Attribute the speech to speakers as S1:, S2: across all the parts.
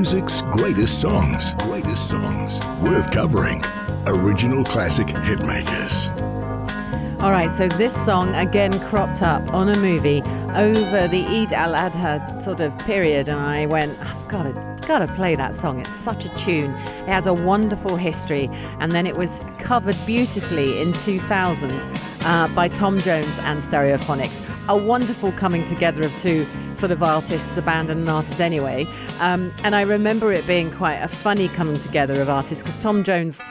S1: music's greatest songs. Greatest songs worth covering. Original classic hitmakers.
S2: All right, so this song again cropped up on a movie over the Eid al-Adha sort of period, and I went, I've got to play that song. It's such a tune. It has a wonderful history, and then it was covered beautifully in 2000 by Tom Jones and Stereophonics. A wonderful coming together of two sort of artists, a band and an artist anyway. And I remember it being quite a funny coming together of artists, because Tom Jones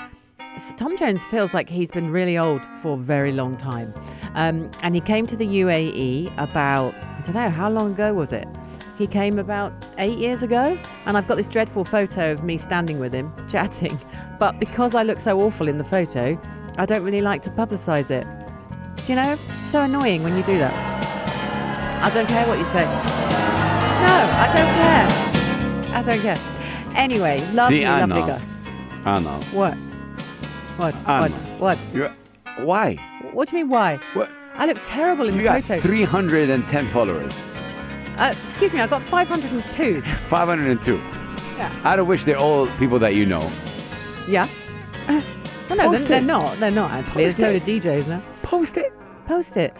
S2: feels like he's been really old for a very long time. And he came to the UAE about, I don't know, how long ago was it? He came about 8 years ago, and I've got this dreadful photo of me standing with him, chatting. But because I look so awful in the photo, I don't really like to publicise it. Do you know? So annoying when you do that. I don't care what you say. No, I don't care. Anyway, lovely guy.
S3: Anna.
S2: What?
S3: Anna.
S2: What?
S3: Why?
S2: What do you mean, why?
S3: What?
S2: I look terrible in
S3: You
S2: the
S3: got
S2: photo.
S3: 310 followers.
S2: Excuse me, I got 502.
S3: 502.
S2: Yeah.
S3: Out of which they're all people that you know.
S2: Yeah. Well, no,
S3: Post
S2: they're
S3: it.
S2: not. They're not, actually.
S3: Post
S2: There's a
S3: it.
S2: load of DJs now.
S3: Post it.
S2: Post it.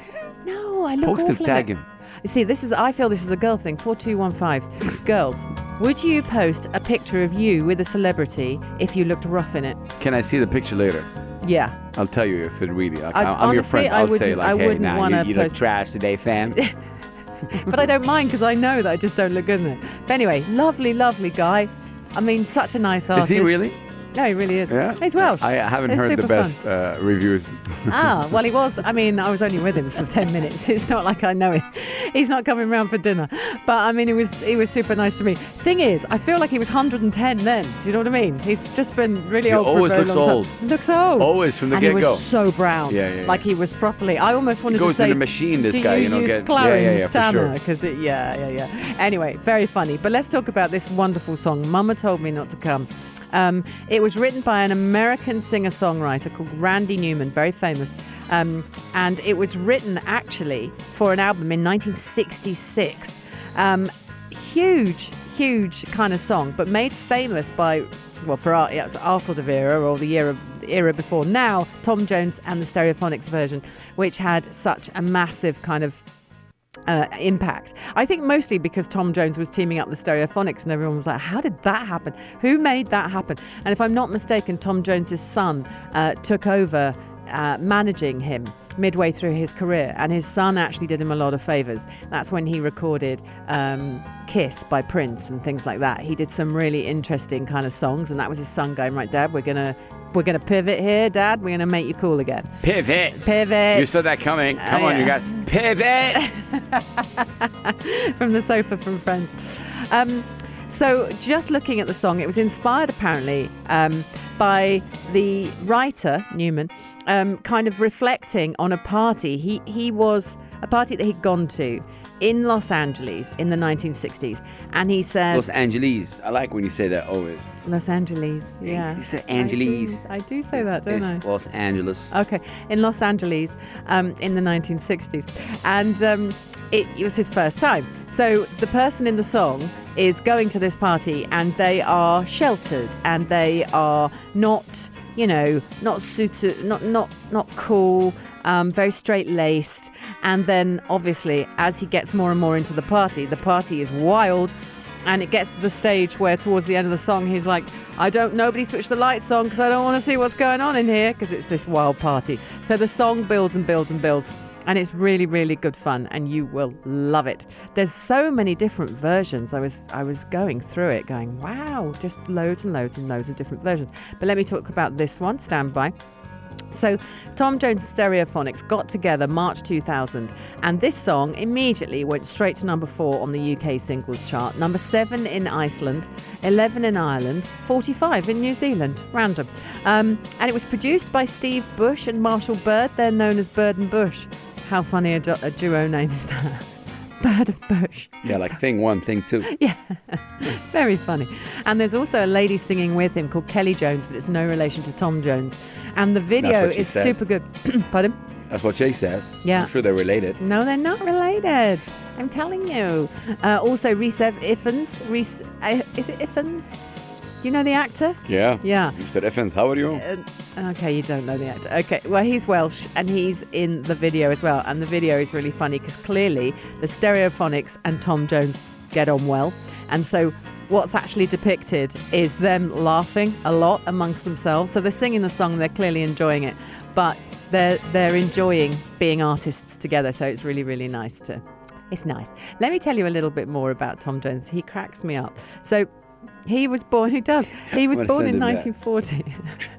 S2: No, I look
S3: Post
S2: awful.
S3: it, tag him.
S2: You see, I feel this is a girl thing. 4215. Girls, would you post a picture of you with a celebrity if you looked rough in it?
S3: Can I see the picture later?
S2: Yeah.
S3: I'll tell you if it really... I'm
S2: honestly,
S3: your friend. I'll say
S2: I
S3: like, hey,
S2: wouldn't
S3: nah,
S2: wanna
S3: you look
S2: post-
S3: trash today, fam.
S2: But I don't mind, because I know that I just don't look good in it. But anyway, lovely, lovely guy. I mean, such a nice artist.
S3: Is he really?
S2: No, he really is.
S3: Yeah?
S2: He's Welsh.
S3: I haven't
S2: It's
S3: heard the
S2: super
S3: best
S2: fun.
S3: reviews.
S2: Well, he was. I mean, I was only with him for 10 minutes. It's not like I know him. He's not coming round for dinner. But, I mean, he was super nice to me. Thing is, I feel like he was 110 then. Do you know what I mean? He's just been really old for a very long
S3: old.
S2: time. Looks old.
S3: Always from the
S2: and
S3: get-go.
S2: he was so brown.
S3: Yeah.
S2: Like he was properly... I almost wanted
S3: He goes
S2: to say...
S3: in the machine, this
S2: do
S3: guy,
S2: you use Clarence
S3: for
S2: Tanner?
S3: sure.
S2: Because Anyway, very funny. But let's talk about this wonderful song, Mama Told Me Not to Come. It was written by an American singer-songwriter called Randy Newman, very famous. And it was written actually for an album in 1966. Huge kind of song, but made famous by, well, for our sort of era, or the era before. Now, Tom Jones and the Stereophonics version, which had such a massive kind of impact. I think mostly because Tom Jones was teaming up the Stereophonics, and everyone was like, how did that happen? Who made that happen? And if I'm not mistaken, Tom Jones's son took over managing him midway through his career, and his son actually did him a lot of favors. That's when he recorded Kiss by Prince and things like that. He did some really interesting kind of songs, and that was his son going, right, Dad, we're gonna pivot here, Dad. We're gonna make you cool again.
S3: Pivot.
S2: You
S3: saw that coming. Come on,
S2: yeah.
S3: you got pivot.
S2: From the sofa from Friends. So just looking at the song, it was inspired apparently by the writer, Newman, kind of reflecting on a party. He was a party that he'd gone to in Los Angeles in the 1960s. And he said...
S3: Los Angeles. I like when you say that always.
S2: Los Angeles, yeah.
S3: You say Angeles.
S2: I do say that, don't I?
S3: It's Los Angeles.
S2: Okay, in Los Angeles in the 1960s. And it was his first time. So the person in the song is going to this party, and they are sheltered, and they are not, not suited, not cool, very straight-laced. And then, obviously, as he gets more and more into the party is wild. And it gets to the stage where towards the end of the song, he's like, nobody switch the lights on because I don't want to see what's going on in here, because it's this wild party. So the song builds and builds and builds. And it's really, really good fun, and you will love it. There's so many different versions. I was going through it going, wow, just loads and loads and loads of different versions. But let me talk about this one, stand by. So Tom Jones Stereophonics got together March 2000, and this song immediately went straight to number 4 on the UK singles chart, number 7 in Iceland, 11 in Ireland, 45 in New Zealand, random. And it was produced by Steve Bush and Marshall Bird. They're known as Bird and Bush. How funny a duo name is that? Bird and Bush.
S3: Yeah, like thing one, thing two.
S2: Yeah, very funny. And there's also a lady singing with him called Kelly Jones, but it's no relation to Tom Jones. And the video is super good. Pardon?
S3: That's what Jay says.
S2: Yeah.
S3: I'm sure they're related.
S2: No, they're not related. I'm telling you. Also, Rhys Ifans. Is it Ifans? Do you know the actor?
S3: Yeah.
S2: Yeah.
S3: Mr. Evans, how are you?
S2: Okay, you don't know the actor. Okay, well, he's Welsh and he's in the video as well. And the video is really funny because clearly the Stereophonics and Tom Jones get on well. And so what's actually depicted is them laughing a lot amongst themselves. So they're singing the song, they're clearly enjoying it, but they're enjoying being artists together. So it's really, really nice to... It's nice. Let me tell you a little bit more about Tom Jones. He cracks me up. So he was born... He does. He was born in 1940.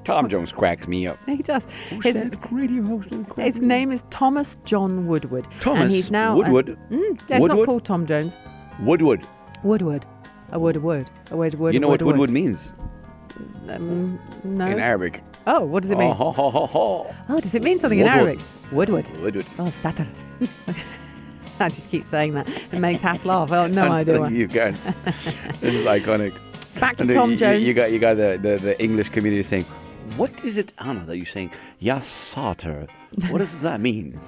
S3: Tom Jones cracks me up.
S2: He does.
S3: Who's that radio host?
S2: His name is Thomas John Woodward.
S3: Thomas
S2: and he's now
S3: Woodward?
S2: It's not called Tom Jones.
S3: Woodward.
S2: Woodward. A wood.
S3: You know what Woodward means?
S2: No.
S3: In Arabic.
S2: Oh, what does it mean? Oh, does it mean something in Arabic? Woodward.
S3: Woodward.
S2: Oh, statter. I just keep saying that. It makes Hass laugh. Oh, no idea why.
S3: You guys. This is iconic.
S2: Back to Tom Jones.
S3: You got the English community saying, what is it, Anna, that you're saying? Yasater. What does that mean?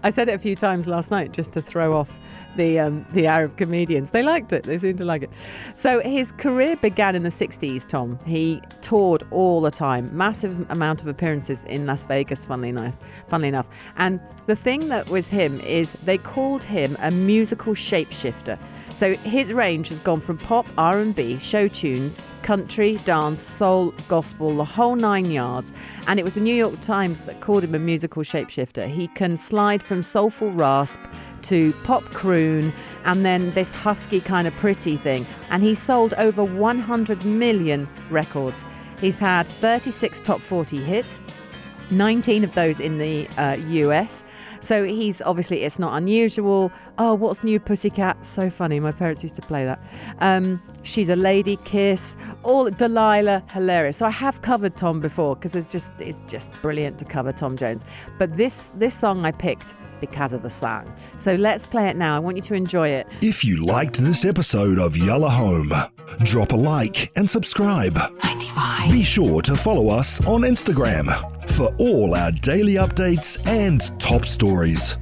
S2: I said it a few times last night just to throw off the Arab comedians. They liked it. They seemed to like it. So his career began in the 60s, Tom. He toured all the time. Massive amount of appearances in Las Vegas, funnily enough. And the thing that was him is they called him a musical shapeshifter. So his range has gone from pop, R&B, show tunes, country, dance, soul, gospel, the whole 9 yards. And it was the New York Times that called him a musical shapeshifter. He can slide from soulful rasp to pop croon and then this husky kind of pretty thing. And he sold over 100 million records. He's had 36 top 40 hits, 19 of those in the US. So he's obviously, it's not unusual. Oh, what's new, Pussycat? So funny. My parents used to play that. She's a Lady, Kiss, all Delilah, hilarious. So I have covered Tom before because it's just brilliant to cover Tom Jones. But this song I picked because of the song. So let's play it now. I want you to enjoy it.
S1: If you liked this episode of Yalla Home, drop a like and subscribe.
S2: 95.
S1: Be sure to follow us on Instagram for all our daily updates and top stories.